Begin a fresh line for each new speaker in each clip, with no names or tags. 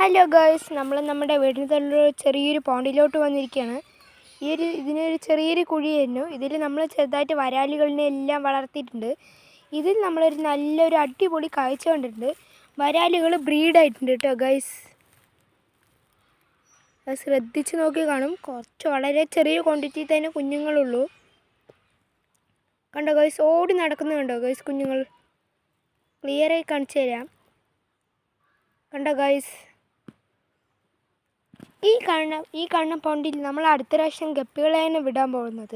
Hello girls, നമ്മൾ നമ്മുടെ വീടിന് തള്ളിലുള്ള ചെറിയൊരു പോണ്ടിലോട്ട് വന്നിരിക്കുകയാണ്. ഇതിനൊരു ചെറിയൊരു കുഴിയായിരുന്നു. ഇതിൽ നമ്മൾ ചെറുതായിട്ട് വരാലുകളിനെ എല്ലാം വളർത്തിയിട്ടുണ്ട്. ഇതിൽ നമ്മളൊരു നല്ലൊരു അടിപൊളി കാഴ്ച കണ്ടിട്ടുണ്ട്. വരാലുകൾ ബ്രീഡായിട്ടുണ്ട് കേട്ടോ ഗൈസ്. അത് ശ്രദ്ധിച്ച് നോക്കി കാണും. വളരെ ചെറിയ ക്വാണ്ടിറ്റി തന്നെ കുഞ്ഞുങ്ങളുള്ളൂ. കണ്ടോ ഗൈസ്, ഓടി നടക്കുന്നത് കണ്ടോ ഗൈസ് കുഞ്ഞുങ്ങൾ. ക്ലിയറായി കാണിച്ചു തരാം. കണ്ടോ ഗൈസ്, ഈ കാണുന്ന പോണ്ടിൽ നമ്മൾ അടുത്ത പ്രാവശ്യം ഗപ്പികളെയാണ് വിടാൻ പോകുന്നത്.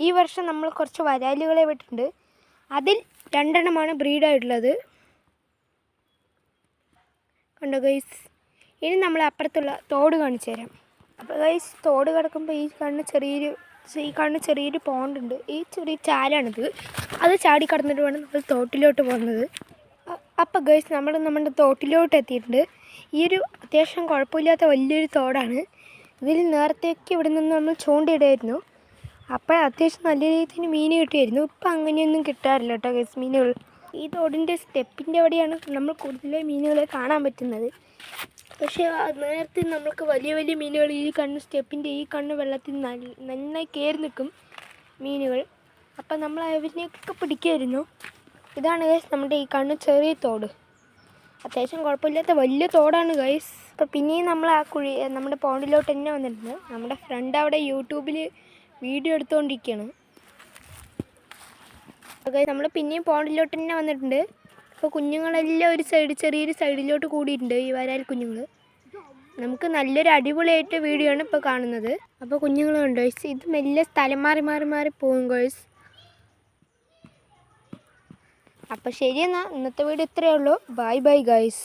ഈ വർഷം നമ്മൾ കുറച്ച് വരാലുകളെ വിട്ടിട്ടുണ്ട്. അതിൽ 2 എണ്ണമാണ് ബ്രീഡായിട്ടുള്ളത്. കണ്ടോ ഗൈസ്, ഇനി നമ്മൾ അപ്പുറത്തുള്ള തോട് കാണിച്ചു തരാം. അപ്പോൾ ഗൈസ്, തോട് കിടക്കുമ്പോൾ ഈ കാണുന്ന ചെറിയൊരു പോണ്ടുണ്ട്. ഈ ചെറിയ ചാലാണിത്. അത് ചാടി കടന്നിട്ട് വേണം നമ്മൾ തോട്ടിലോട്ട് പോകുന്നത്. അപ്പോൾ ഗൈസ്, നമ്മുടെ തോട്ടിലോട്ട് എത്തിയിട്ടുണ്ട്. ഈ ഒരു അത്യാവശ്യം കുഴപ്പമില്ലാത്ത വലിയൊരു തോടാണ്. ഇതിൽ നേരത്തേക്ക് ഇവിടെ നിന്ന് നമ്മൾ ചൂണ്ടയിടുമായിരുന്നു. അപ്പോൾ അത്യാവശ്യം നല്ല രീതിയിൽ മീൻ കിട്ടിയായിരുന്നു. ഇപ്പം അങ്ങനെയൊന്നും കിട്ടാറില്ല കേട്ടോ ഗൈസ് മീനുകൾ. ഈ തോടിൻ്റെ സ്റ്റെപ്പിൻ്റെ അവിടെയാണ് നമ്മൾ കൂടുതൽ മീനുകളെ കാണാൻ പറ്റുന്നത്. പക്ഷേ നേരത്തെ നമുക്ക് വലിയ വലിയ മീനുകൾ ഈ സ്റ്റെപ്പിൻ്റെ ഈ വെള്ളത്തിൽ നന്നായി കയറി നിൽക്കും മീനുകൾ. അപ്പം നമ്മൾ അവരിനെയൊക്കെ പിടിക്കുമായിരുന്നു. ഇതാണ് ഗൈസ് നമ്മുടെ ഈ ചെറിയ തോട്. അത്യാവശ്യം കുഴപ്പമില്ലാത്ത വലിയ തോടാണ് ഗൈസ്. അപ്പോൾ പിന്നെയും നമ്മൾ നമ്മുടെ പോണ്ടിലോട്ട് തന്നെ വന്നിട്ടുണ്ട്. നമ്മുടെ ഫ്രണ്ട് അവിടെ യൂട്യൂബിൽ വീഡിയോ എടുത്തുകൊണ്ടിരിക്കുകയാണ്. അപ്പോൾ നമ്മൾ പിന്നെയും പോണ്ടിലോട്ട് തന്നെ വന്നിട്ടുണ്ട്. അപ്പോൾ കുഞ്ഞുങ്ങളെല്ലാം ഒരു ചെറിയൊരു സൈഡിലോട്ട് കൂടിയിട്ടുണ്ട്, ഈ വരാൽ കുഞ്ഞുങ്ങൾ. നമുക്ക് നല്ലൊരു അടിപൊളിയായിട്ട് വീഡിയോ ആണ് ഇപ്പോൾ കാണുന്നത്. അപ്പോൾ കുഞ്ഞുങ്ങളുണ്ട് ഗൈസ്. ഇത് മെല്ലെ സ്ഥലം മാറി പോകും ഗൈസ്. അപ്പോൾ ശരി, എന്നാൽ ഇന്നത്തെ വീഡിയോ ഇത്രയേ ഉള്ളൂ. Bye guys.